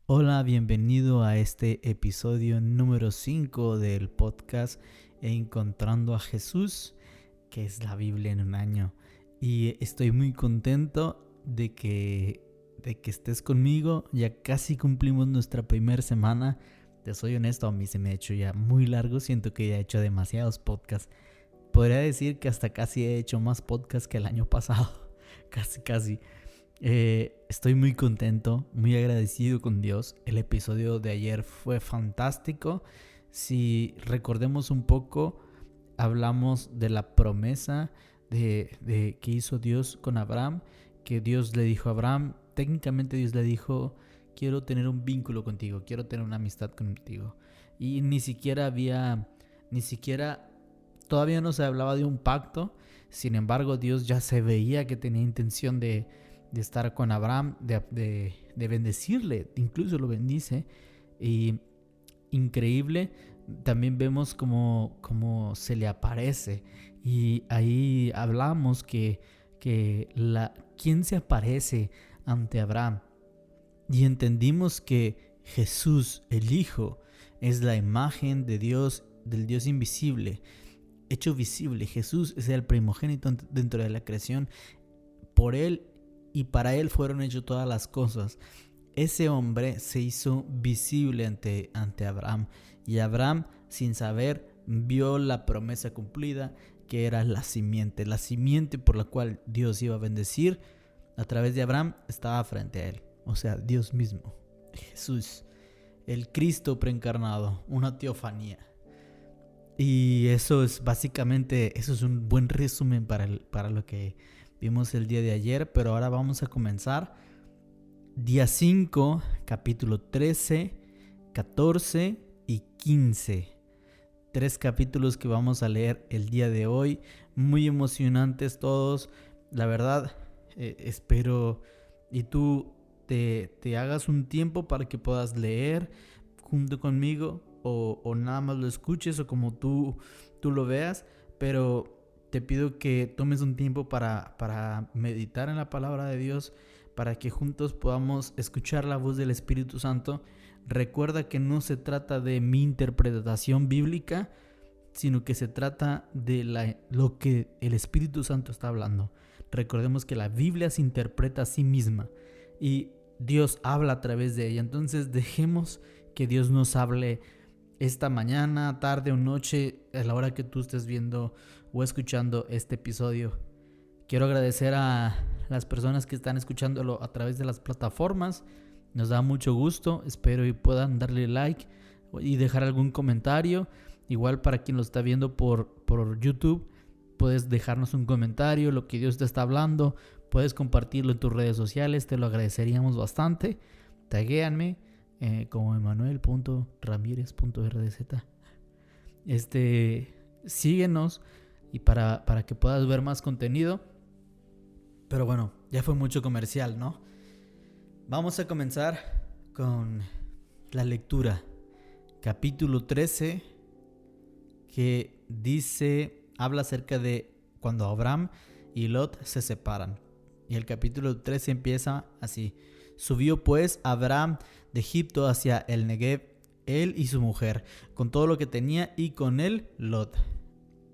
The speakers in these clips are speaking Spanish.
Hola, bienvenido a este episodio número 5 del podcast Encontrando a Jesús, que es la Biblia en un año. Y estoy muy contento de que estés conmigo. Ya casi cumplimos nuestra primera semana. Te soy honesto, a mí se me ha hecho ya muy largo. Siento que ya he hecho demasiados podcasts. Podría decir que hasta casi he hecho más podcasts que el año pasado. Casi. Estoy muy contento, muy agradecido con Dios. El episodio de ayer fue fantástico. Si recordemos un poco, hablamos de la promesa de que hizo Dios con Abraham, que Dios le dijo a Abraham, técnicamente Dios le dijo, quiero tener un vínculo contigo, quiero tener una amistad contigo. Y ni siquiera, todavía no se hablaba de un pacto. Sin embargo, Dios ya se veía que tenía intención de estar con Abraham, de bendecirle, incluso lo bendice. Y increíble, también vemos cómo se le aparece. Y ahí hablamos quién se aparece ante Abraham. Y entendimos que Jesús, el Hijo, es la imagen de Dios, del Dios invisible, hecho visible. Jesús es el primogénito dentro de la creación. Por Él y para Él fueron hechas todas las cosas. Ese hombre se hizo visible ante Abraham. Y Abraham, sin saber, vio la promesa cumplida, que era la simiente por la cual Dios iba a bendecir. A través de Abraham estaba frente a él. O sea, Dios mismo, Jesús, el Cristo preencarnado, una teofanía. Y eso es un buen resumen para lo que vimos el día de ayer. Pero ahora vamos a comenzar. Día 5, capítulo 13, 14 y 15. 3 capítulos que vamos a leer el día de hoy. Muy emocionantes todos. La verdad, espero y tú te hagas un tiempo para que puedas leer junto conmigo, o nada más lo escuches, o como tú lo veas. Pero te pido que tomes un tiempo para meditar en la palabra de Dios, para que juntos podamos escuchar la voz del Espíritu Santo. Recuerda que no se trata de mi interpretación bíblica, sino que se trata de lo que el Espíritu Santo está hablando. Recordemos que la Biblia se interpreta a sí misma y Dios habla a través de ella. Entonces dejemos que Dios nos hable esta mañana, tarde o noche, a la hora que tú estés viendo o escuchando este episodio. Quiero agradecer a las personas que están escuchándolo a través de las plataformas. Nos da mucho gusto. Espero y puedan darle like y dejar algún comentario. Igual para quien lo está viendo por YouTube, puedes dejarnos un comentario, lo que Dios te está hablando. Puedes compartirlo en tus redes sociales, te lo agradeceríamos bastante. Taguéanme como Emanuel.Ramírez.rdz. Síguenos y para que puedas ver más contenido. Pero bueno, ya fue mucho comercial, ¿no? Vamos a comenzar con la lectura. Capítulo 13, que habla acerca de cuando Abraham y Lot se separan. Y el capítulo 13 empieza así. Subió pues Abraham de Egipto hacia el Negev, él y su mujer, con todo lo que tenía, y con él Lot.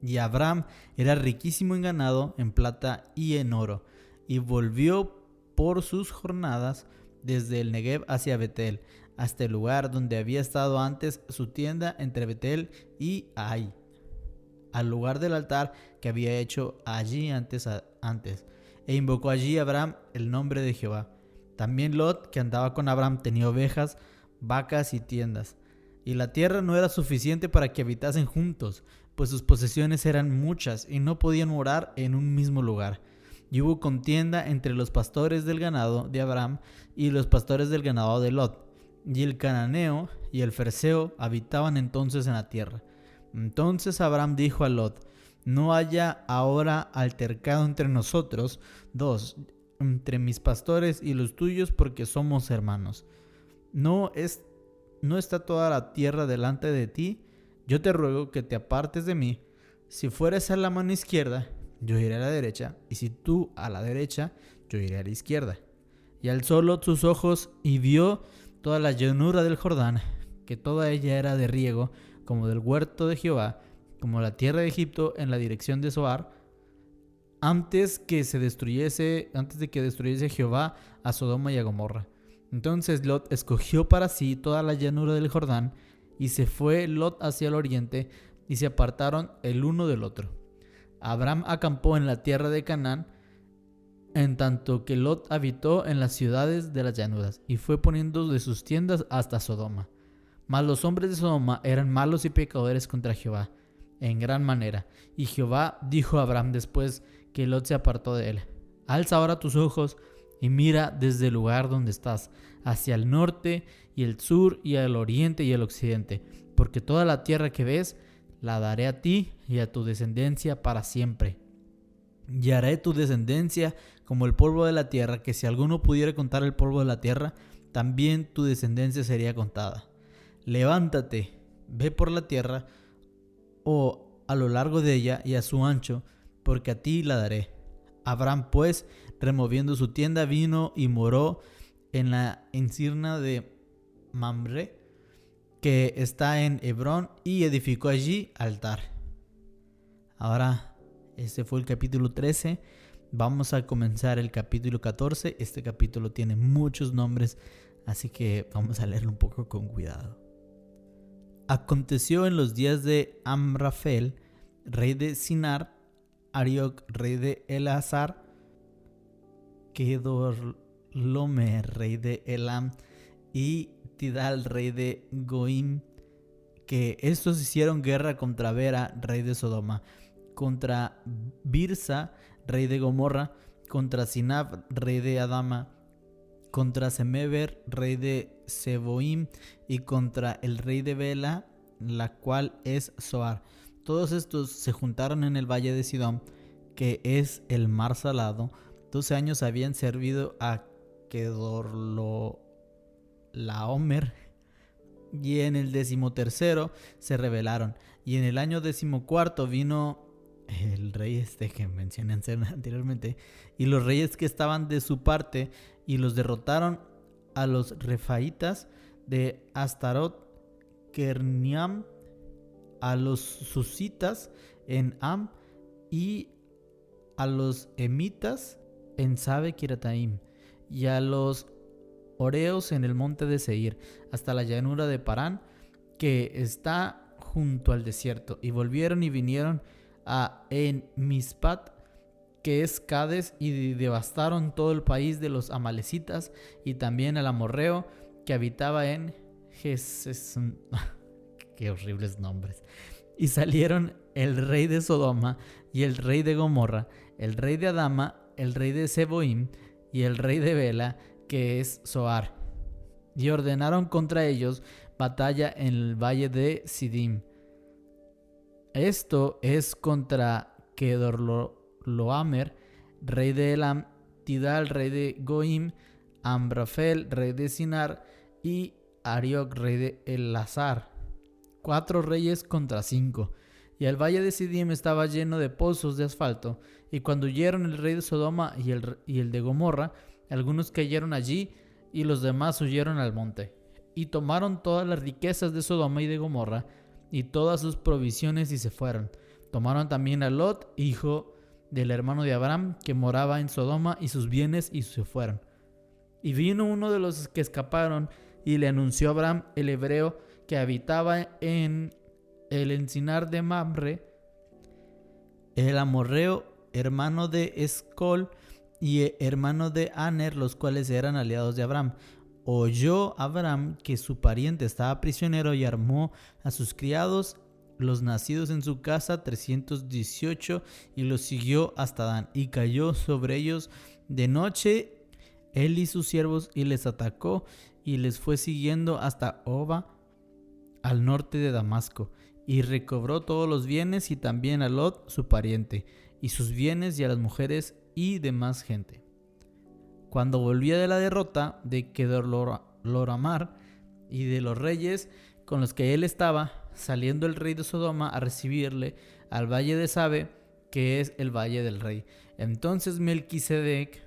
Y Abraham era riquísimo en ganado, en plata y en oro, y volvió por sus jornadas desde el Negev hacia Betel, hasta el lugar donde había estado antes su tienda entre Betel y Ai, al lugar del altar que había hecho allí antes, e invocó allí Abraham el nombre de Jehová. También Lot, que andaba con Abraham, tenía ovejas, vacas y tiendas, y la tierra no era suficiente para que habitasen juntos, pues sus posesiones eran muchas y no podían morar en un mismo lugar. Y hubo contienda entre los pastores del ganado de Abraham y los pastores del ganado de Lot. Y el cananeo y el fereceo habitaban entonces en la tierra. Entonces Abraham dijo a Lot: no haya ahora altercado entre nosotros dos, entre mis pastores y los tuyos, porque somos hermanos. ¿No está toda la tierra delante de ti? Yo te ruego que te apartes de mí. Si fueres a la mano izquierda, yo iré a la derecha, y si tú a la derecha, yo iré a la izquierda. Y alzó Lot sus ojos y vio toda la llanura del Jordán, que toda ella era de riego, como del huerto de Jehová, como la tierra de Egipto en la dirección de Zoar, antes de que destruyese Jehová a Sodoma y a Gomorra. Entonces Lot escogió para sí toda la llanura del Jordán, y se fue Lot hacia el oriente, y se apartaron el uno del otro. Abram acampó en la tierra de Canaán, en tanto que Lot habitó en las ciudades de las llanuras, y fue poniendo de sus tiendas hasta Sodoma. Mas los hombres de Sodoma eran malos y pecadores contra Jehová, en gran manera. Y Jehová dijo a Abram después que Lot se apartó de él: alza ahora tus ojos y mira desde el lugar donde estás, hacia el norte y el sur y al oriente y el occidente, porque toda la tierra que ves la daré a ti y a tu descendencia para siempre. Y haré tu descendencia como el polvo de la tierra, que si alguno pudiera contar el polvo de la tierra, también tu descendencia sería contada. Levántate, ve por la tierra, o a lo largo de ella y a su ancho, porque a ti la daré. Abram pues, removiendo su tienda, vino y moró en la encina de Mamre, que está en Hebrón, y edificó allí altar. Ahora, este fue el capítulo 13. Vamos a comenzar el capítulo 14. Este capítulo tiene muchos nombres, así que vamos a leerlo un poco con cuidado. Aconteció en los días de Amrafel, rey de Sinar, Arioc, rey de Elazar, Kedorlomer, rey de Elam, y Tidal, rey de Goim, que estos hicieron guerra contra Bera, rey de Sodoma, contra Birsa, rey de Gomorra, contra Sinab, rey de Adama, contra Semeber, rey de Seboim, y contra el rey de Bela, la cual es Zoar. Todos estos se juntaron en el valle de Sidón, que es el mar salado. 12 años habían servido a Kedorlaomer, y en el 13º se rebelaron. Y en el año 14 vino el rey que mencioné anteriormente, y los reyes que estaban de su parte, y los derrotaron a los refaitas de Astarot, Kerniam, a los susitas en Am, y a los emitas en Sabe Kirataim, y a los oreos en el monte de Seir, hasta la llanura de Parán, que está junto al desierto. Y volvieron y vinieron a En Mispat, que es Cades, y devastaron todo el país de los amalecitas, y también al amorreo que habitaba en Geseson. Qué horribles nombres. Y salieron el rey de Sodoma y el rey de Gomorra, el rey de Adama, el rey de Seboim y el rey de Bela, que es Zoar, y ordenaron contra ellos batalla en el valle de Sidim. Esto es contra Kedorloamer, rey de Elam, Tidal, rey de Goim, Amrafel, rey de Sinar, y Arioc, rey de Elazar. 4 reyes contra 5. Y el valle de Sidim estaba lleno de pozos de asfalto, y cuando huyeron el rey de Sodoma y el de Gomorra, algunos cayeron allí, y los demás huyeron al monte. Y tomaron todas las riquezas de Sodoma y de Gomorra, y todas sus provisiones, y se fueron. Tomaron también a Lot, hijo del hermano de Abram, que moraba en Sodoma, y sus bienes, y se fueron. Y vino uno de los que escaparon, y le anunció a Abram, el hebreo, que habitaba en el encinar de Mamre, el amorreo, hermano de Escol y hermano de Aner, los cuales eran aliados de Abram. Oyó Abram que su pariente estaba prisionero, y armó a sus criados, los nacidos en su casa, 318, y los siguió hasta Dan, y cayó sobre ellos de noche él y sus siervos, y les atacó, y les fue siguiendo hasta Oba, al norte de Damasco, y recobró todos los bienes, y también a Lot su pariente, y sus bienes, y a las mujeres y demás gente. Cuando volvía de la derrota de Kedorlaomer y de los reyes con los que él estaba, saliendo el rey de Sodoma a recibirle al valle de Sabe, que es el valle del rey. Entonces Melquisedec,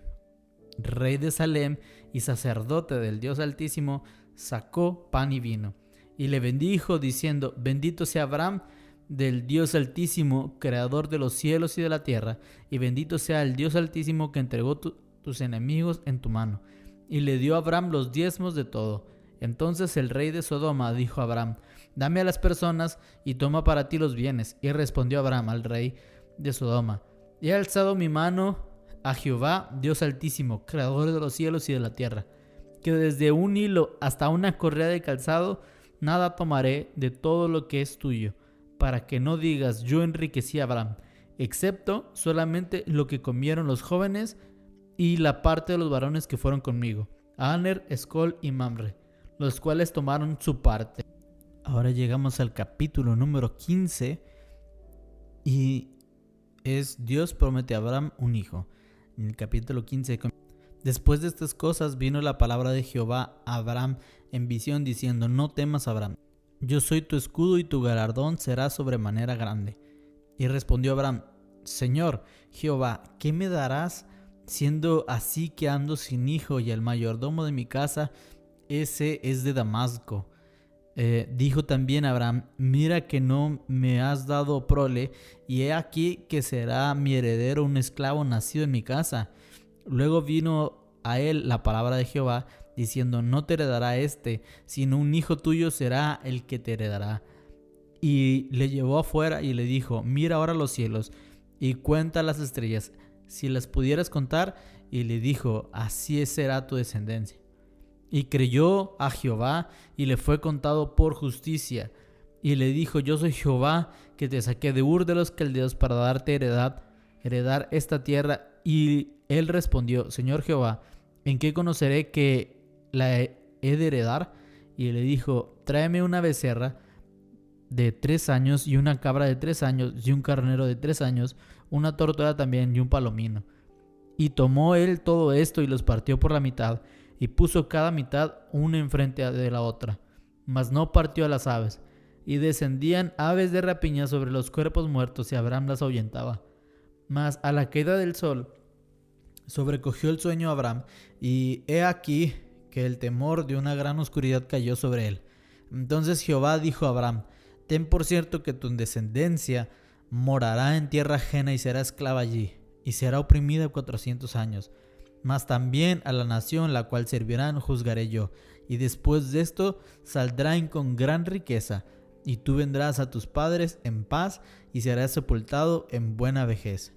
rey de Salem y sacerdote del Dios Altísimo, sacó pan y vino, y le bendijo diciendo: bendito sea Abraham del Dios Altísimo, creador de los cielos y de la tierra, y bendito sea el Dios Altísimo que entregó tus enemigos en tu mano. Y le dio a Abraham los diezmos de todo. Entonces el rey de Sodoma dijo a Abraham: dame a las personas y toma para ti los bienes. Y respondió Abraham al rey de Sodoma: he alzado mi mano a Jehová, Dios Altísimo, creador de los cielos y de la tierra, que desde un hilo hasta una correa de calzado nada tomaré de todo lo que es tuyo, para que no digas: yo enriquecí a Abraham, excepto solamente lo que comieron los jóvenes y la parte de los varones que fueron conmigo, Aner, Escol y Mamre, los cuales tomaron su parte. Ahora llegamos al capítulo número 15 y es: Dios promete a Abraham un hijo. En el capítulo 15, después de estas cosas vino la palabra de Jehová a Abraham en visión diciendo: no temas, Abraham, yo soy tu escudo y tu galardón será sobremanera grande. Y respondió Abraham: Señor Jehová, ¿qué me darás siendo así que ando sin hijo y el mayordomo de mi casa, ese es de Damasco? Dijo también Abraham: mira que no me has dado prole, y he aquí que será mi heredero un esclavo nacido en mi casa. Luego vino a él la palabra de Jehová diciendo: no te heredará sino un hijo tuyo será el que te heredará. Y le llevó afuera y le dijo: mira ahora los cielos y cuenta las estrellas, si las pudieras contar. Y le dijo: así será tu descendencia. Y creyó a Jehová y le fue contado por justicia. Y le dijo: yo soy Jehová que te saqué de Ur de los Caldeos para darte heredar esta tierra. Y él respondió: Señor Jehová, ¿en qué conoceré que la he de heredar? Y le dijo: tráeme una becerra de 3 años y una cabra de 3 años y un carnero de 3 años, una tortuga también y un palomino. Y tomó él todo esto y los partió por la mitad, y puso cada mitad una enfrente de la otra, mas no partió a las aves. Y descendían aves de rapiña sobre los cuerpos muertos, y Abraham las ahuyentaba. Mas a la caída del sol sobrecogió el sueño a Abraham, y he aquí que el temor de una gran oscuridad cayó sobre él. Entonces Jehová dijo a Abraham: ten por cierto que tu descendencia morará en tierra ajena y será esclava allí, y será oprimida 400 años. Mas también a la nación la cual servirán juzgaré yo, y después de esto saldrán con gran riqueza, y tú vendrás a tus padres en paz, y serás sepultado en buena vejez.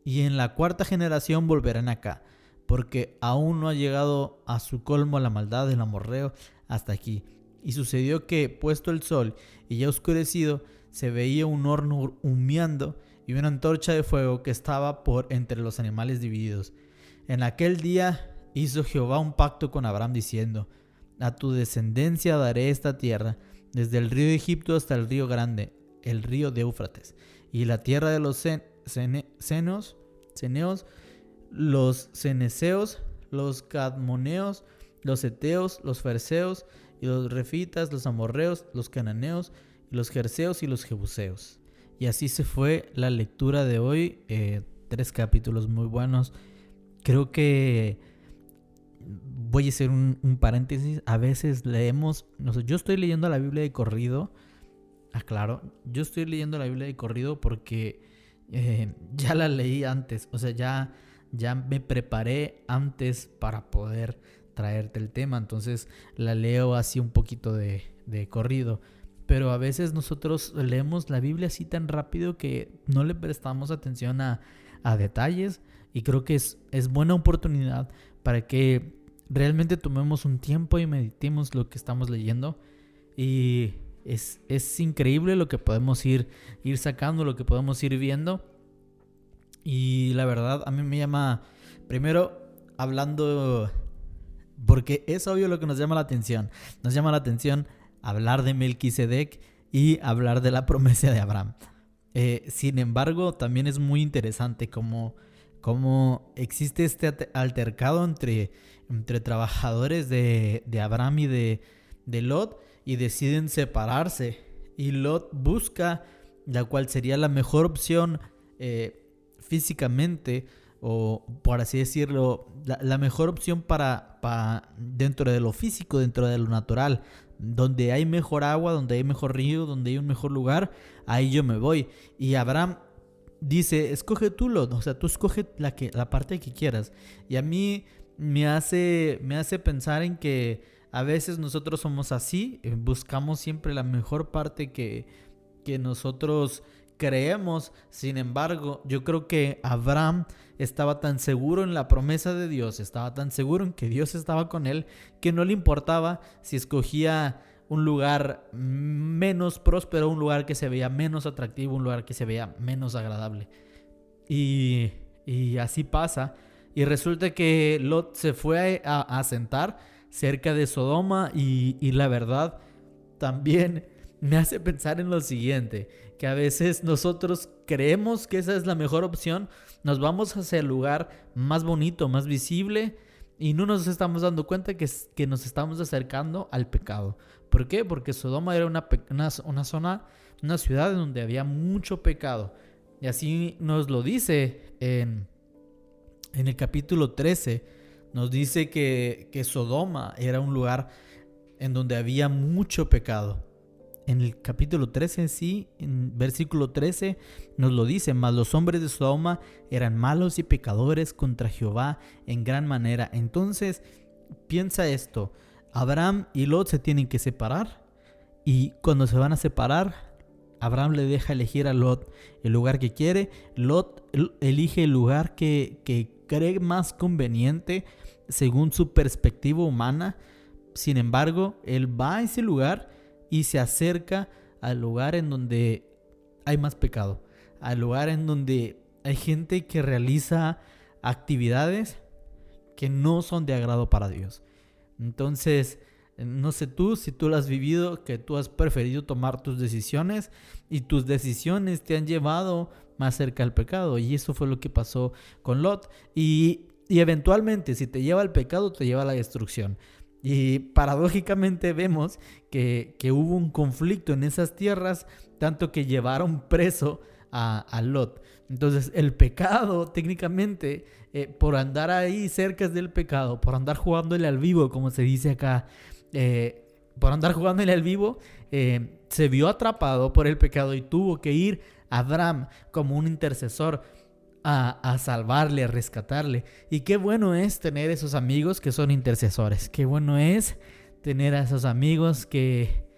Y en la 4ª generación volverán acá, porque aún no ha llegado a su colmo la maldad del amorreo hasta aquí. Y sucedió que, puesto el sol y ya oscurecido, se veía un horno humeando y una antorcha de fuego que estaba por entre los animales divididos. En aquel día hizo Jehová un pacto con Abraham diciendo: a tu descendencia daré esta tierra, desde el río de Egipto hasta el río grande, el río de Éufrates, y la tierra de los ceneos, los ceneseos, los cadmoneos, los heteos, los ferseos, y los refitas, los amorreos, los cananeos, los jerseos y los jebuseos. Y así se fue la lectura de hoy. 3 capítulos muy buenos. Creo que voy a hacer un paréntesis. A veces leemos, no sé, yo estoy leyendo la Biblia de corrido. Aclaro, yo estoy leyendo la Biblia de corrido porque ya la leí antes. O sea, ya me preparé antes para poder traerte el tema. Entonces la leo así un poquito de corrido. Pero a veces nosotros leemos la Biblia así tan rápido que no le prestamos atención a detalles. Y creo que es buena oportunidad para que realmente tomemos un tiempo y meditemos lo que estamos leyendo. Y es increíble lo que podemos ir sacando, lo que podemos ir viendo. Y la verdad a mí me llama, primero hablando, porque es obvio lo que nos llama la atención. Nos llama la atención hablar de Melquisedec y hablar de la promesa de Abraham. Sin embargo, también es muy interesante cómo existe este altercado entre trabajadores de Abraham y de Lot, y deciden separarse. Y Lot busca la cual sería la mejor opción físicamente o por así decirlo, la mejor opción para dentro de lo físico, dentro de lo natural, donde hay mejor agua, donde hay mejor río, donde hay un mejor lugar, ahí yo me voy. Y Abraham dice, escoge tú, Lot, o sea, tú escoge la parte que quieras. Y a mí me hace pensar en que a veces nosotros somos así, buscamos siempre la mejor parte que nosotros creemos. Sin embargo, yo creo que Abraham estaba tan seguro en la promesa de Dios, estaba tan seguro en que Dios estaba con él, que no le importaba si escogía un lugar menos próspero, un lugar que se veía menos atractivo, un lugar que se veía menos agradable. Y así pasa. Y resulta que Lot se fue a asentar cerca de Sodoma y la verdad también me hace pensar en lo siguiente, que a veces nosotros creemos que esa es la mejor opción, nos vamos hacia el lugar más bonito, más visible y no nos estamos dando cuenta que nos estamos acercando al pecado. ¿Por qué? Porque Sodoma era una zona, una ciudad donde había mucho pecado. Y así nos lo dice en el capítulo 13, nos dice que Sodoma era un lugar en donde había mucho pecado. En el capítulo 13, sí, en versículo 13 nos lo dice, mas los hombres de Sodoma eran malos y pecadores contra Jehová en gran manera. Entonces, piensa esto, Abraham y Lot se tienen que separar y cuando se van a separar, Abraham le deja elegir a Lot el lugar que quiere. Lot elige el lugar que cree más conveniente según su perspectiva humana. Sin embargo, él va a ese lugar y se acerca al lugar en donde hay más pecado, al lugar en donde hay gente que realiza actividades que no son de agrado para Dios. Entonces, no sé tú, si tú lo has vivido, que tú has preferido tomar tus decisiones y tus decisiones te han llevado más cerca al pecado. Y eso fue lo que pasó con Lot. Y eventualmente, si te lleva al pecado, te lleva a la destrucción. Y paradójicamente vemos que hubo un conflicto en esas tierras, tanto que llevaron preso a Lot. Entonces el pecado técnicamente, por andar ahí cerca del pecado, por andar jugándole al vivo, como se dice acá, por andar jugándole al vivo, se vio atrapado por el pecado y tuvo que ir a Abraham como un intercesor a salvarle, a rescatarle. Y qué bueno es tener esos amigos que son intercesores. Qué bueno es tener a esos amigos que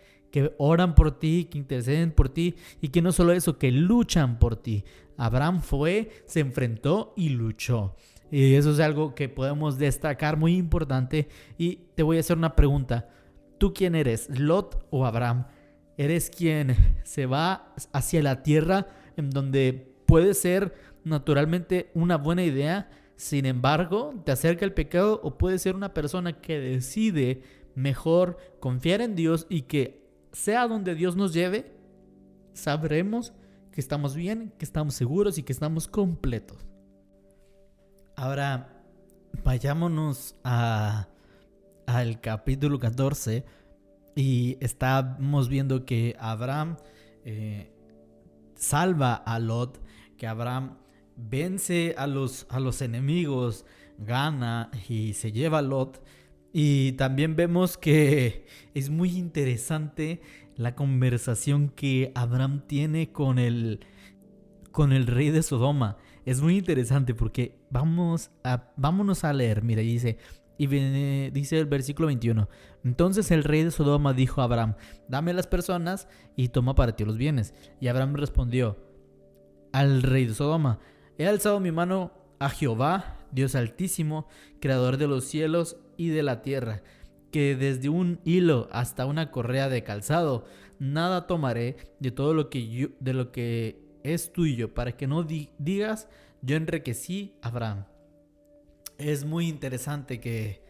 oran por ti, que interceden por ti y que no solo eso, que luchan por ti. Abraham fue, se enfrentó y luchó. Y eso es algo que podemos destacar muy importante. Y te voy a hacer una pregunta. ¿Tú quién eres? ¿Lot o Abraham? ¿Eres quien se va hacia la tierra en donde puede ser naturalmente una buena idea, sin embargo te acerca el pecado, o puede ser una persona que decide mejor confiar en Dios y que sea donde Dios nos lleve, sabremos que estamos bien, que estamos seguros y que estamos completos? Ahora vayámonos al capítulo 14 y estamos viendo que Abraham salva a Lot, que Abraham vence a los enemigos, gana y se lleva a Lot. Y también vemos que es muy interesante la conversación que Abraham tiene con el rey de Sodoma. Es muy interesante porque vámonos a leer. Mira, dice el versículo 21. Entonces el rey de Sodoma dijo a Abraham: dame las personas y toma para ti los bienes. Y Abraham respondió al rey de Sodoma: he alzado mi mano a Jehová, Dios altísimo, creador de los cielos y de la tierra, que desde un hilo hasta una correa de calzado, nada tomaré de todo lo que es tuyo, para que no digas: yo enriquecí a Abraham. Es muy interesante que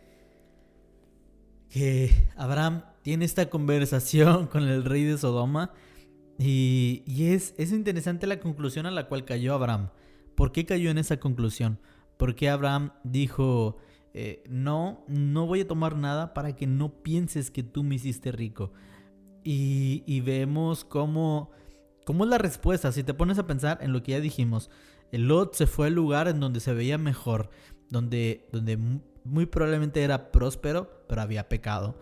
Abraham tiene esta conversación con el rey de Sodoma. Y es interesante la conclusión a la cual cayó Abraham. ¿Por qué cayó en esa conclusión? Porque Abraham dijo: no voy a tomar nada para que no pienses que tú me hiciste rico. Y vemos cómo es la respuesta. Si te pones a pensar en lo que ya dijimos, Lot se fue al lugar en donde se veía mejor, donde muy probablemente era próspero, pero había pecado.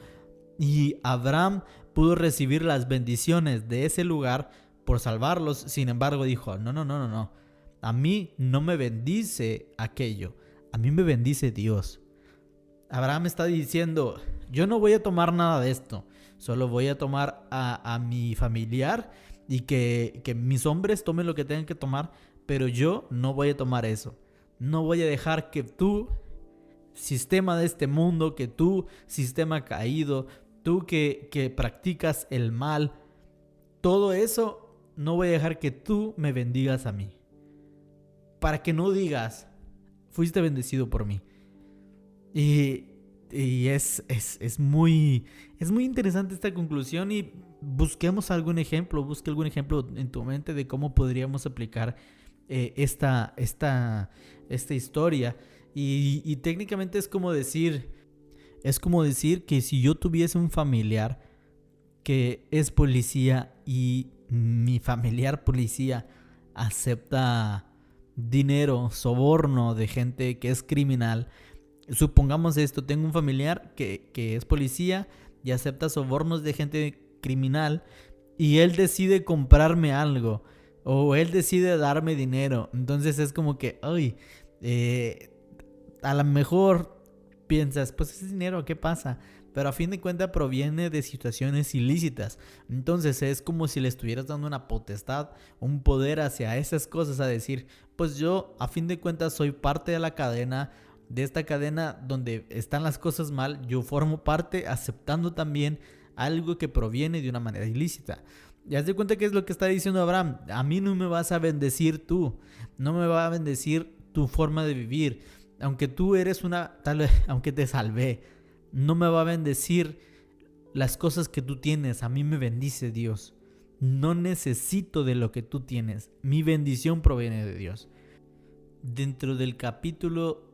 Y Abraham pudo recibir las bendiciones de ese lugar por salvarlos. Sin embargo, dijo, no. A mí no me bendice aquello. A mí me bendice Dios. Abraham está diciendo, yo no voy a tomar nada de esto. Solo voy a tomar a mi familiar y que mis hombres tomen lo que tengan que tomar. Pero yo no voy a tomar eso. No voy a dejar que tu sistema de este mundo, que tu sistema caído, tú que practicas el mal, todo eso, no voy a dejar que tú me bendigas a mí. Para que no digas, fuiste bendecido por mí. Y es muy interesante esta conclusión, y busquemos algún ejemplo, busca algún ejemplo en tu mente de cómo podríamos aplicar esta historia. Y técnicamente es como decir que si yo tuviese un familiar que es policía y mi familiar policía acepta dinero, soborno de gente que es criminal. Supongamos esto, tengo un familiar que es policía y acepta sobornos de gente criminal, y él decide comprarme algo o él decide darme dinero. Entonces es como que, a lo mejor piensas, pues ese dinero, ¿qué pasa? Pero a fin de cuentas proviene de situaciones ilícitas. Entonces es como si le estuvieras dando una potestad, un poder hacia esas cosas, a decir, pues yo a fin de cuentas soy parte de la cadena, de esta cadena donde están las cosas mal. Yo formo parte aceptando también algo que proviene de una manera ilícita. Y haz de cuenta que es lo que está diciendo Abraham. A mí no me vas a bendecir tú, no me va a bendecir tu forma de vivir. Aunque tú eres aunque te salvé, no me va a bendecir las cosas que tú tienes. A mí me bendice Dios. No necesito de lo que tú tienes. Mi bendición proviene de Dios. Dentro del capítulo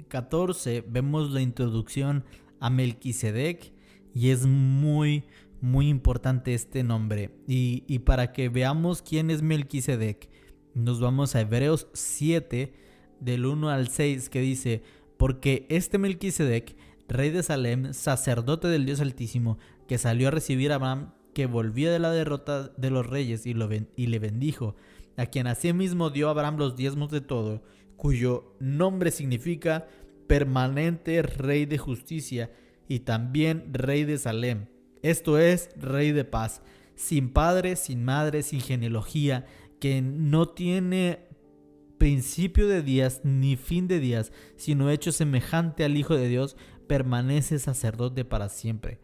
14 vemos la introducción a Melquisedec, y es muy importante este nombre. Y para que veamos quién es Melquisedec, nos vamos a Hebreos 7, del 1 al 6, que dice: porque este Melquisedec, rey de Salem, sacerdote del Dios Altísimo, que salió a recibir a Abraham, que volvía de la derrota de los reyes, y le bendijo, a quien asimismo dio a Abraham los diezmos de todo, cuyo nombre significa permanente rey de justicia, y también rey de Salem, esto es, rey de paz, sin padre, sin madre, sin genealogía, que no tiene principio de días ni fin de días, sino hecho semejante al Hijo de Dios, permanece sacerdote para siempre.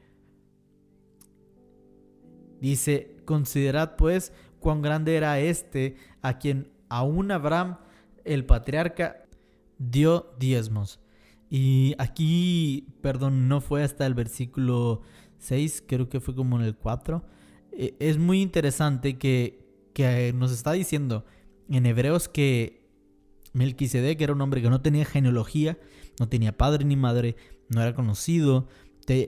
Dice: considerad pues cuán grande era este, a quien aún Abraham, el patriarca, dio diezmos. Y aquí, no fue hasta el versículo 6, creo que fue como en el 4. Es muy interesante que nos está diciendo en Hebreos que Melquisedec era un hombre que no tenía genealogía, no tenía padre ni madre, no era conocido.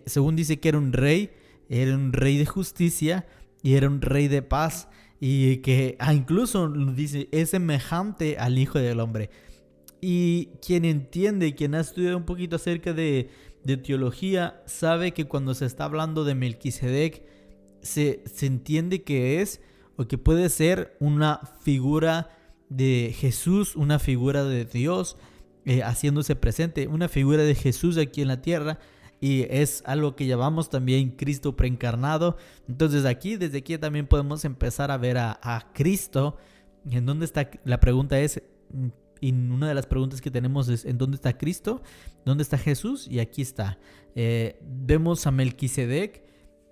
Según dice que era un rey de justicia y era un rey de paz, y que incluso dice es semejante al Hijo del Hombre. Y quien entiende, quien ha estudiado un poquito acerca de teología, sabe que cuando se está hablando de Melquisedec, se entiende que es o que puede ser una figura de Jesús, una figura de Dios haciéndose presente, una figura de Jesús aquí en la tierra, y es algo que llamamos también Cristo preencarnado. Entonces desde aquí también podemos empezar a ver a Cristo. ¿En dónde está? La pregunta es, y una de las preguntas que tenemos es: ¿en dónde está Cristo? ¿Dónde está Jesús? Y aquí está. Vemos a Melquisedec,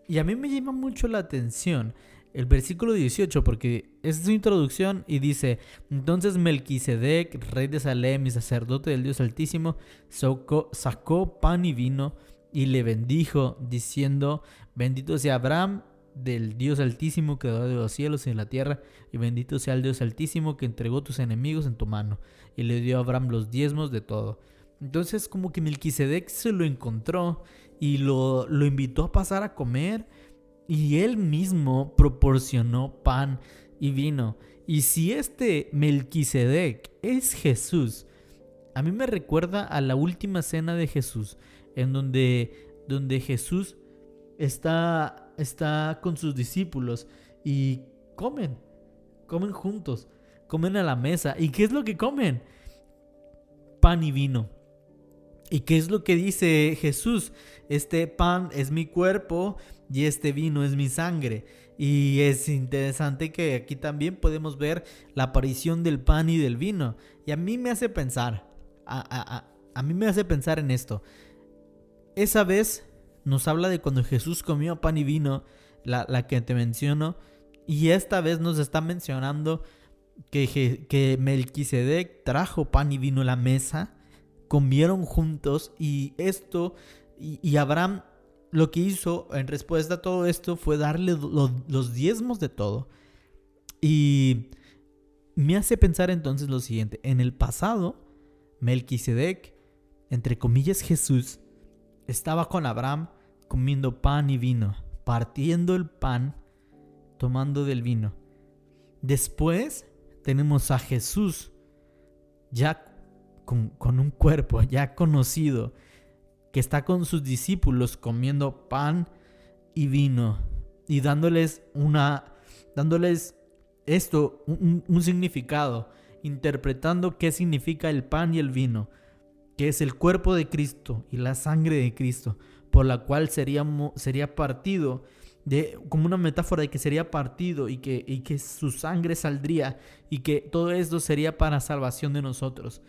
y a mí me llama mucho la atención el versículo 18, porque es su introducción y dice: entonces Melquisedec, rey de Salem y sacerdote del Dios Altísimo, sacó pan y vino y le bendijo, diciendo: bendito sea Abraham del Dios Altísimo, creador de los cielos y de la tierra, y bendito sea el Dios Altísimo que entregó tus enemigos en tu mano, y le dio a Abraham los diezmos de todo. Entonces como que Melquisedec se lo encontró y lo invitó a pasar a comer, y él mismo proporcionó pan y vino. Y si este Melquisedec es Jesús, a mí me recuerda a la última cena de Jesús, en donde Jesús está con sus discípulos y comen juntos, comen a la mesa. ¿Y qué es lo que comen? Pan y vino. ¿Y qué es lo que dice Jesús? Este pan es mi cuerpo y este vino es mi sangre. Y es interesante que aquí también podemos ver la aparición del pan y del vino. Y a mí me hace pensar, a mí me hace pensar en esto. Esa vez nos habla de cuando Jesús comió pan y vino, la que te menciono. Y esta vez nos está mencionando que Melquisedec trajo pan y vino a la mesa, comieron juntos y Abraham lo que hizo en respuesta a todo esto fue darle los diezmos de todo. Y me hace pensar entonces lo siguiente: en el pasado, Melquisedec, entre comillas Jesús, estaba con Abraham comiendo pan y vino, partiendo el pan, tomando del vino. Después tenemos a Jesús ya con un cuerpo ya conocido, que está con sus discípulos comiendo pan y vino y dándoles esto, un significado, interpretando qué significa el pan y el vino, que es el cuerpo de Cristo y la sangre de Cristo, por la cual sería partido, como una metáfora de que sería partido y que su sangre saldría y que todo esto sería para salvación de nosotros.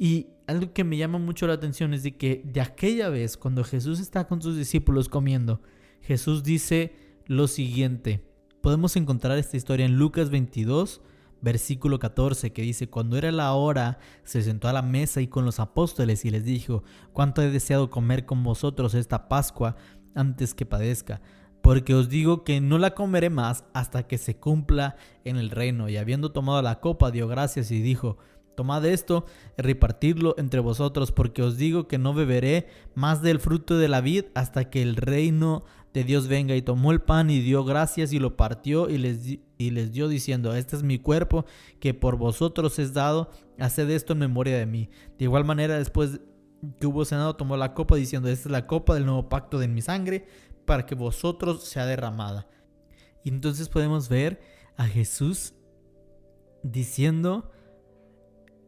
Y algo que me llama mucho la atención es de que de aquella vez, cuando Jesús está con sus discípulos comiendo, Jesús dice lo siguiente. Podemos encontrar esta historia en Lucas 22, versículo 14, que dice: cuando era la hora, se sentó a la mesa y con los apóstoles y les dijo: cuánto he deseado comer con vosotros esta Pascua antes que padezca, porque os digo que no la comeré más hasta que se cumpla en el reino. Y habiendo tomado la copa, dio gracias y dijo: tomad esto y repartidlo entre vosotros, porque os digo que no beberé más del fruto de la vid hasta que el reino de Dios venga. Y tomó el pan y dio gracias y lo partió y les dio diciendo: este es mi cuerpo que por vosotros es dado, haced esto en memoria de mí. De igual manera, después que hubo cenado, tomó la copa diciendo: esta es la copa del nuevo pacto de mi sangre, para que vosotros sea derramada. Y entonces podemos ver a Jesús diciendo: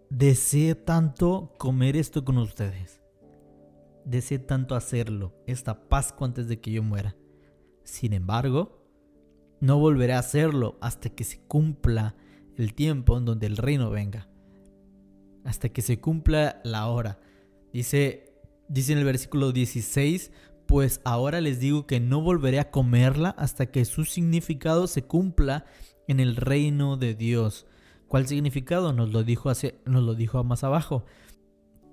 deseé tanto comer esto con ustedes, deseé tanto hacerlo, esta Pascua antes de que yo muera. Sin embargo, no volveré a hacerlo hasta que se cumpla el tiempo en donde el reino venga, hasta que se cumpla la hora. Dice en el versículo 16: pues ahora les digo que no volveré a comerla hasta que su significado se cumpla en el reino de Dios. ¿Cuál significado? Nos lo dijo más abajo,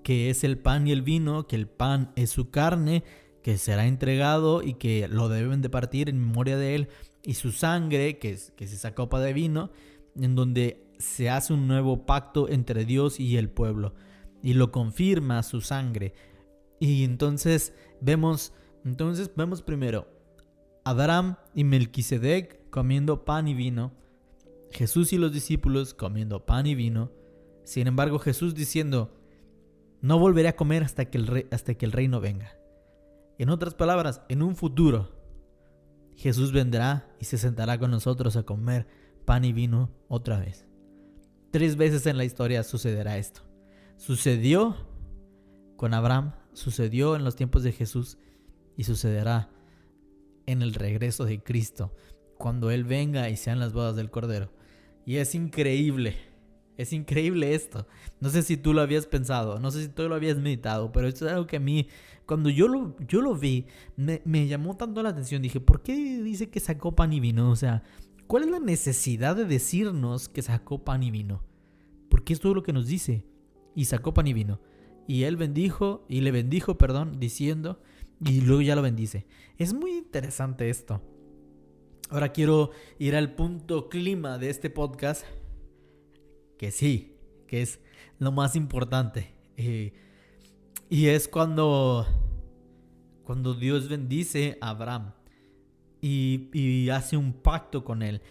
que es el pan y el vino, que el pan es su carne, que será entregado y que lo deben de partir en memoria de él, y su sangre, que es esa copa de vino, en donde se hace un nuevo pacto entre Dios y el pueblo, y lo confirma su sangre. Y entonces vemos primero Abraham y Melquisedec comiendo pan y vino, Jesús y los discípulos comiendo pan y vino. Sin embargo, Jesús diciendo: no volveré a comer hasta que el reino venga. En otras palabras, en un futuro, Jesús vendrá y se sentará con nosotros a comer pan y vino otra vez. 3 veces en la historia sucederá esto. Sucedió con Abraham, sucedió en los tiempos de Jesús y sucederá en el regreso de Cristo, cuando Él venga y sean las bodas del Cordero. Y es increíble esto. No sé si tú lo habías pensado, no sé si tú lo habías meditado, pero esto es algo que a mí, cuando yo lo vi, me llamó tanto la atención. Dije: ¿por qué dice que sacó pan y vino? O sea, ¿cuál es la necesidad de decirnos que sacó pan y vino? Porque es todo lo que nos dice. Y sacó pan y vino. Y le bendijo, diciendo, y luego ya lo bendice. Es muy interesante esto. Ahora quiero ir al punto clima de este podcast, que es lo más importante. Y es cuando Dios bendice a Abraham y hace un pacto con él.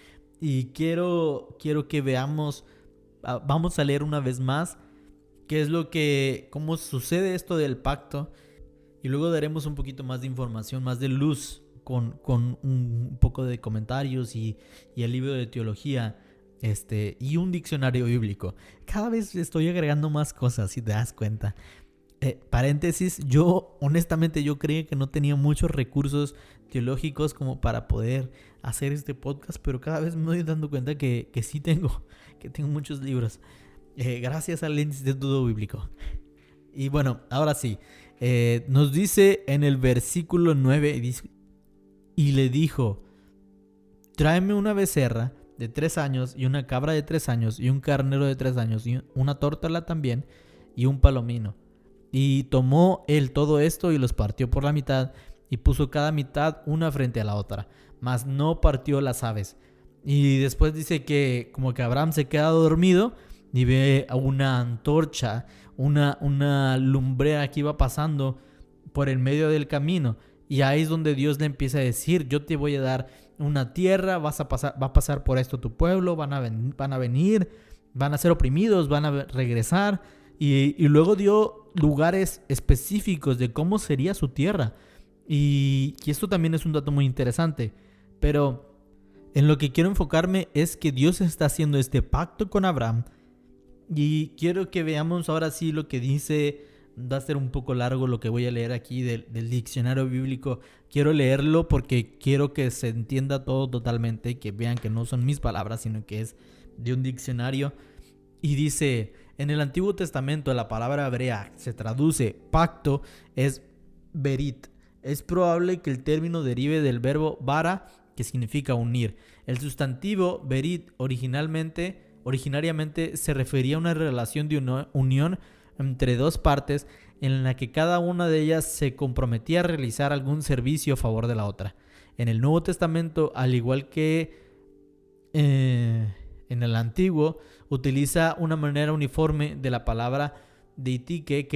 Y quiero que veamos, vamos a leer una vez más qué es cómo sucede esto del pacto. Y luego daremos un poquito más de información, más de luz, con un poco de comentarios y el libro de teología, y un diccionario bíblico. Cada vez estoy agregando más cosas, si te das cuenta. Paréntesis, honestamente yo creía que no tenía muchos recursos teológicos como para poder hacer este podcast, pero cada vez me voy dando cuenta que sí tengo muchos libros. Gracias al Instituto Bíblico. Y bueno, ahora sí, nos dice en el versículo 9, y le dijo: tráeme una becerra de 3 años y una cabra de 3 años y un carnero de 3 años y una tórtola también y un palomino. Y tomó él todo esto y los partió por la mitad y puso cada mitad una frente a la otra, mas no partió las aves. Y después dice que como que Abraham se queda dormido y ve una antorcha, una lumbrera que iba pasando por el medio del camino. Y ahí es donde Dios le empieza a decir: yo te voy a dar una tierra, va a pasar por esto tu pueblo, van a venir, van a ser oprimidos, van a regresar. Y luego dio lugares específicos de cómo sería su tierra. Y esto también es un dato muy interesante. Pero en lo que quiero enfocarme es que Dios está haciendo este pacto con Abraham. Y quiero que veamos ahora sí lo que dice. Va a ser un poco largo lo que voy a leer aquí del diccionario bíblico. Quiero leerlo porque quiero que se entienda todo totalmente y que vean que no son mis palabras, sino que es de un diccionario. Y dice: en el Antiguo Testamento la palabra hebrea se traduce pacto es berit. Es probable que el término derive del verbo bara, que significa unir. El sustantivo berit originariamente se refería a una relación de unión entre dos partes en la que cada una de ellas se comprometía a realizar algún servicio a favor de la otra. En el Nuevo Testamento, al igual que en el Antiguo, utiliza una manera uniforme de la palabra deitike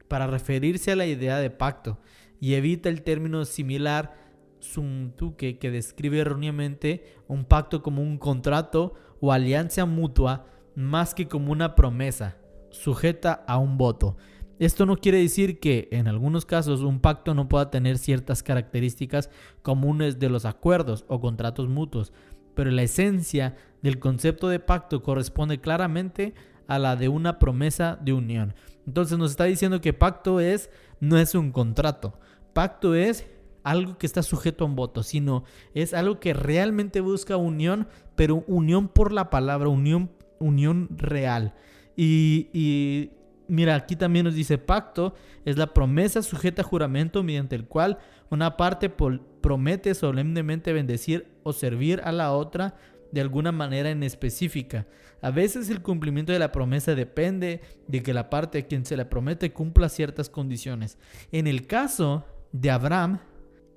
para referirse a la idea de pacto, y evita el término similar suntuke, que describe erróneamente un pacto como un contrato o alianza mutua más que como una promesa sujeta a un voto. Esto no quiere decir que en algunos casos un pacto no pueda tener ciertas características comunes de los acuerdos o contratos mutuos, pero la esencia del concepto de pacto corresponde claramente a la de una promesa de unión. Entonces nos está diciendo que pacto no es un contrato. Pacto es algo que está sujeto a un voto, sino es algo que realmente busca unión, pero unión por la palabra, unión real. Y mira, aquí también nos dice: pacto es la promesa sujeta a juramento mediante el cual una parte promete solemnemente bendecir o servir a la otra de alguna manera en específica. A veces el cumplimiento de la promesa depende de que la parte a quien se le promete cumpla ciertas condiciones. En el caso de Abraham,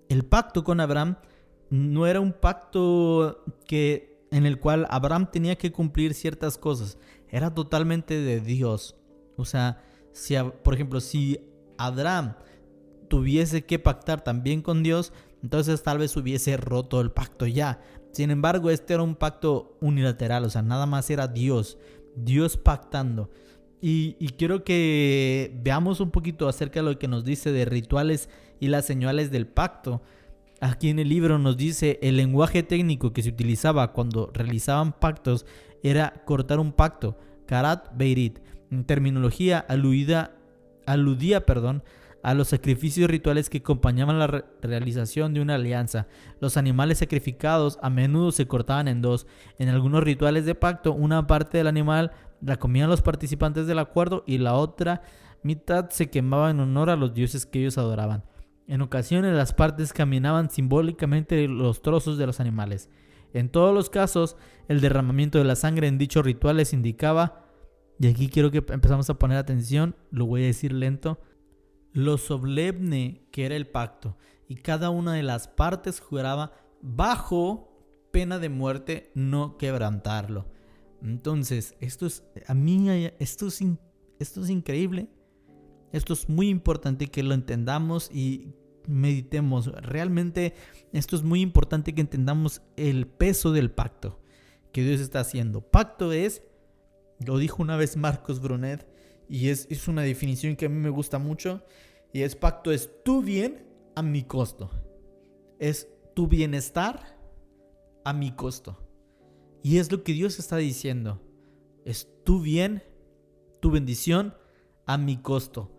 el pacto con Abraham no era un pacto en el cual Abraham tenía que cumplir ciertas cosas. Era totalmente de Dios. O sea, por ejemplo, si Abraham tuviese que pactar también con Dios, entonces tal vez hubiese roto el pacto ya. Sin embargo, este era un pacto unilateral, o sea, nada más era Dios pactando. Y quiero que veamos un poquito acerca de lo que nos dice de rituales y las señales del pacto. Aquí en el libro nos dice: el lenguaje técnico que se utilizaba cuando realizaban pactos era cortar un pacto, karat beirit. En terminología aludía a los sacrificios rituales que acompañaban la realización de una alianza. Los animales sacrificados a menudo se cortaban en dos. En algunos rituales de pacto, una parte del animal la comían los participantes del acuerdo y la otra mitad se quemaba en honor a los dioses que ellos adoraban. En ocasiones las partes caminaban simbólicamente los trozos de los animales. En todos los casos, el derramamiento de la sangre en dichos rituales indicaba, y aquí quiero que empezamos a poner atención, lo voy a decir lento, lo solemne que era el pacto, y cada una de las partes juraba bajo pena de muerte no quebrantarlo. Entonces, esto es increíble. Esto es muy importante que lo entendamos y meditemos. Realmente esto es muy importante que entendamos el peso del pacto. que Dios está haciendo. Pacto es, lo dijo una vez Marcos Brunet, y es una definición que a mí me gusta mucho, y pacto es tu bien a mi costo. Es tu bienestar a mi costo. Y es lo que Dios está diciendo. Es tu bien, tu bendición a mi costo.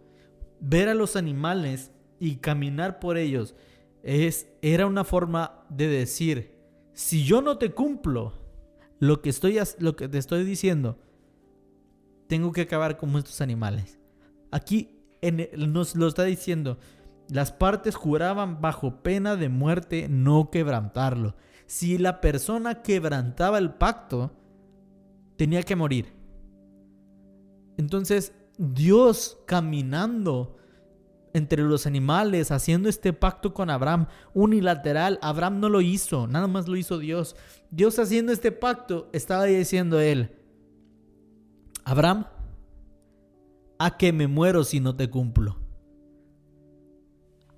Ver a los animales y caminar por ellos era una forma de decir, si yo no te cumplo lo que te estoy diciendo, tengo que acabar con estos animales. Aquí nos lo está diciendo. Las partes juraban bajo pena de muerte no quebrantarlo. Si la persona quebrantaba el pacto, tenía que morir. Entonces, Dios caminando entre los animales, haciendo este pacto con Abraham, unilateral. Abraham no lo hizo, nada más lo hizo Dios. Dios haciendo este pacto, estaba diciendo él, Abraham, ¿a qué me muero si no te cumplo?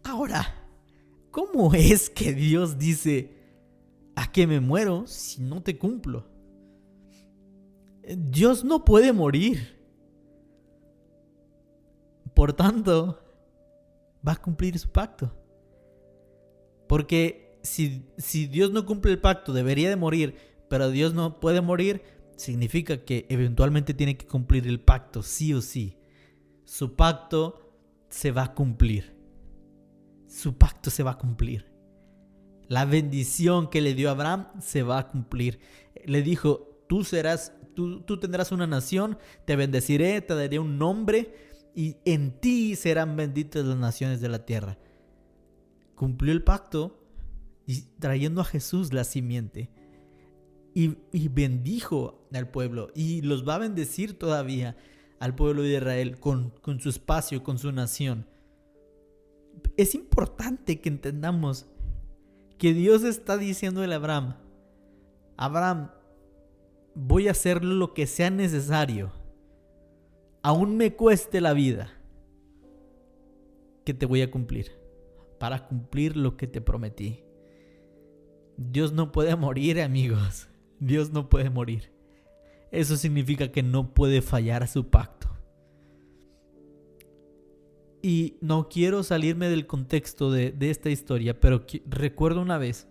Ahora, ¿cómo es que Dios dice, ¿a qué me muero si no te cumplo? Dios no puede morir. Por tanto, va a cumplir su pacto. Porque si Dios no cumple el pacto, debería de morir, pero Dios no puede morir, significa que eventualmente tiene que cumplir el pacto, sí o sí. Su pacto se va a cumplir. Su pacto se va a cumplir. La bendición que le dio a Abraham se va a cumplir. Le dijo, tú tendrás una nación, te bendeciré, te daré un nombre y en ti serán benditas las naciones de la tierra. Cumplió el pacto y trayendo a Jesús la simiente. Y bendijo al pueblo y los va a bendecir todavía al pueblo de Israel con su espacio, con su nación. Es importante que entendamos que Dios está diciéndole a Abraham, Abraham, voy a hacer lo que sea necesario, aún me cueste la vida, que te voy a cumplir, para cumplir lo que te prometí. Dios no puede morir, amigos. Dios no puede morir. Eso significa que no puede fallar a su pacto. Y no quiero salirme del contexto de esta historia, pero recuerdo una vez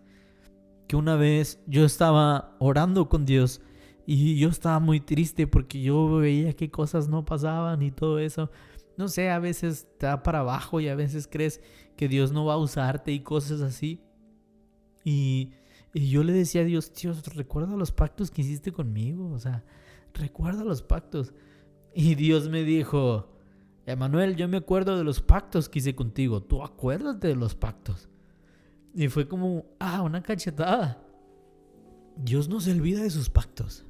yo estaba orando con Dios y yo estaba muy triste porque yo veía que cosas no pasaban y todo eso. No sé, a veces te da para abajo y a veces crees que Dios no va a usarte y cosas así. Y yo le decía a Dios, Dios, recuerda los pactos que hiciste conmigo, o sea, recuerda los pactos. Y Dios me dijo, Emanuel, yo me acuerdo de los pactos que hice contigo, tú acuérdate de los pactos. Y fue como, una cachetada. Dios no se olvida de sus pactos.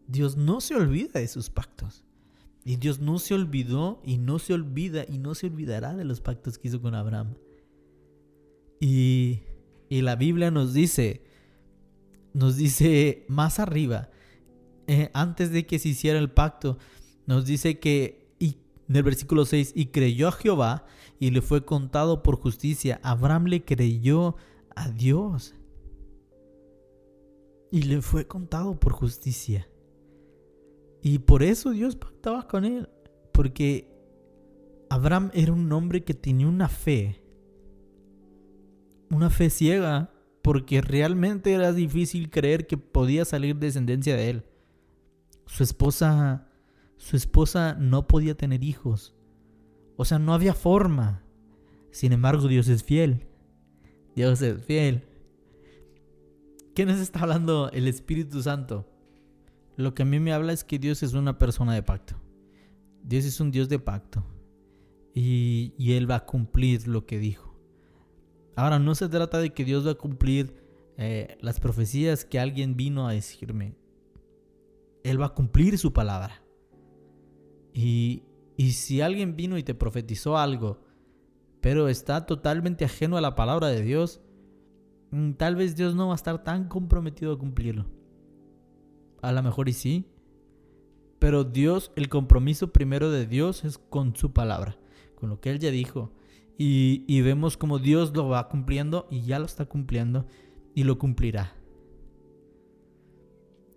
Dios no se olvida de sus pactos. Y Dios no se olvidó y no se olvida y no se olvidará de los pactos que hizo con Abraham. Y la Biblia nos dice más arriba, antes de que se hiciera el pacto, nos dice que, en el versículo 6, y creyó a Jehová y le fue contado por justicia. Abraham le creyó a Dios y le fue contado por justicia. Y por eso Dios pactaba con él, porque Abraham era un hombre que tenía una fe ciega, porque realmente era difícil creer que podía salir descendencia de él. Su esposa no podía tener hijos. O sea, no había forma. Sin embargo, Dios es fiel. Dios es fiel. ¿Qué nos está hablando el Espíritu Santo? Lo que a mí me habla es que Dios es una persona de pacto. Dios es un Dios de pacto. Y Él va a cumplir lo que dijo. Ahora, no se trata de que Dios va a cumplir las profecías que alguien vino a decirme. Él va a cumplir su palabra. Y si alguien vino y te profetizó algo, pero está totalmente ajeno a la palabra de Dios, tal vez Dios no va a estar tan comprometido a cumplirlo. A lo mejor y sí, pero Dios, el compromiso primero de Dios es con su palabra, con lo que Él ya dijo. Y vemos como Dios lo va cumpliendo y ya lo está cumpliendo y lo cumplirá.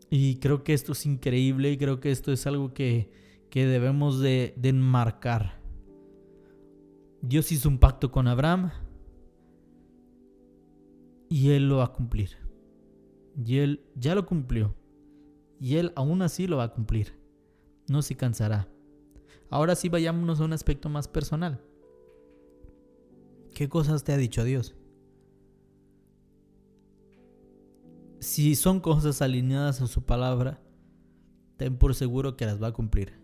Y creo que esto es increíble y creo que esto es algo que debemos de enmarcar. Dios hizo un pacto con Abraham y Él lo va a cumplir. Y Él ya lo cumplió. Y Él aún así lo va a cumplir. No se cansará. Ahora sí vayámonos a un aspecto más personal. ¿Qué cosas te ha dicho Dios? Si son cosas alineadas a su palabra, ten por seguro que las va a cumplir.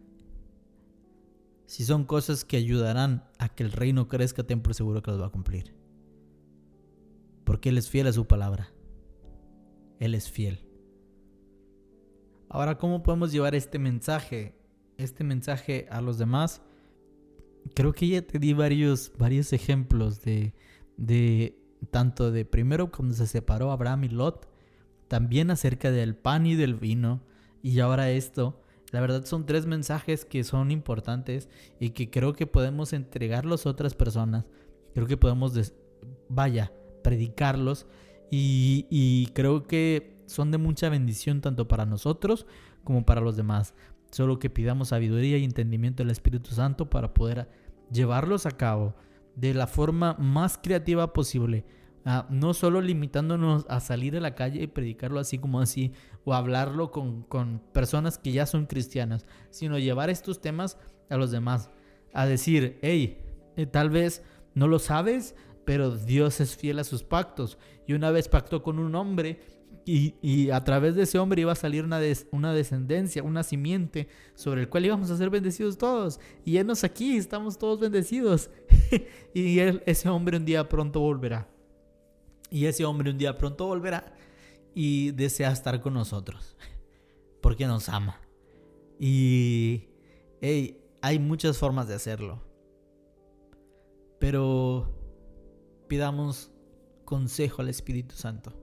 Si son cosas que ayudarán a que el reino crezca, ten por seguro que las va a cumplir. Porque Él es fiel a su palabra. Él es fiel. Ahora, ¿cómo podemos llevar este mensaje a los demás? Creo que ya te di varios ejemplos de tanto de primero cuando se separó Abraham y Lot, también acerca del pan y del vino, y ahora esto. La verdad son 3 mensajes que son importantes y que creo que podemos entregarlos a otras personas. Creo que podemos, predicarlos y creo que son de mucha bendición tanto para nosotros como para los demás. Solo que pidamos sabiduría y entendimiento del Espíritu Santo para poder llevarlos a cabo de la forma más creativa posible. No solo limitándonos a salir a la calle y predicarlo así como así, o hablarlo con personas que ya son cristianas, sino llevar estos temas a los demás, a decir, hey, tal vez no lo sabes, pero Dios es fiel a sus pactos, y una vez pactó con un hombre, y a través de ese hombre iba a salir una descendencia, una simiente, sobre el cual íbamos a ser bendecidos todos, y enos aquí, estamos todos bendecidos, y ese hombre un día pronto volverá. Y ese hombre un día pronto volverá y desea estar con nosotros porque nos ama. Y hay muchas formas de hacerlo, pero pidamos consejo al Espíritu Santo.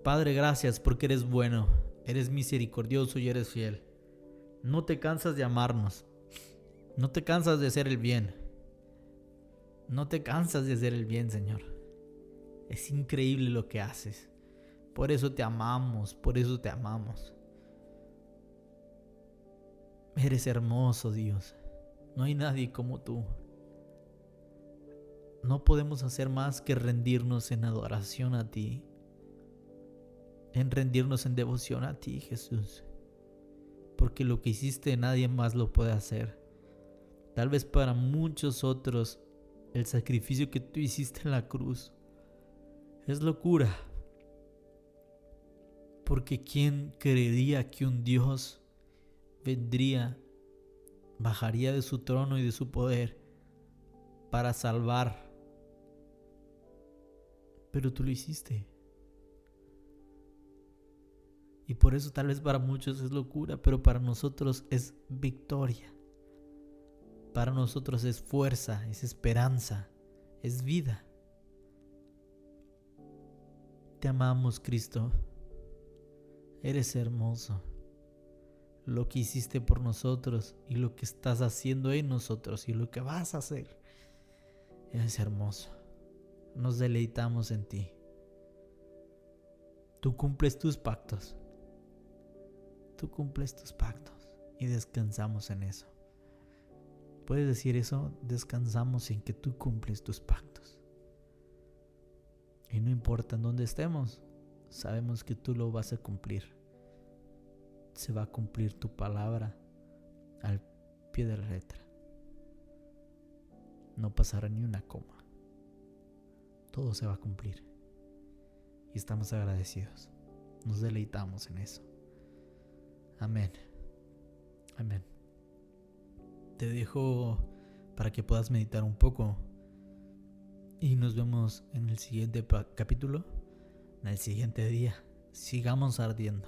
Padre, gracias porque eres bueno, eres misericordioso y eres fiel. No te cansas de amarnos, no te cansas de hacer el bien, no te cansas de hacer el bien, Señor. Es increíble lo que haces. Por eso te amamos, por eso te amamos. Eres hermoso, Dios. No hay nadie como tú. No podemos hacer más que rendirnos en adoración a ti. En rendirnos en devoción a ti, Jesús. Porque lo que hiciste nadie más lo puede hacer. Tal vez para muchos otros el sacrificio que tú hiciste en la cruz es locura, porque ¿quién creería que un Dios vendría, bajaría de su trono y de su poder para salvar? Pero tú lo hiciste. Y por eso tal vez para muchos es locura, pero para nosotros es victoria. Para nosotros es fuerza, es esperanza, es vida. Te amamos, Cristo. Eres hermoso. Lo que hiciste por nosotros y lo que estás haciendo en nosotros y lo que vas a hacer. Eres hermoso. Nos deleitamos en ti. Tú cumples tus pactos. Tú cumples tus pactos y descansamos en eso. ¿Puedes decir eso? Descansamos en que tú cumples tus pactos. Y no importa en dónde estemos, sabemos que tú lo vas a cumplir. Se va a cumplir tu palabra al pie de la letra. No pasará ni una coma. Todo se va a cumplir. Y estamos agradecidos. Nos deleitamos en eso. Amén. Amén. Te dejo para que puedas meditar un poco. Y nos vemos en el siguiente capítulo, en el siguiente día. Sigamos ardiendo.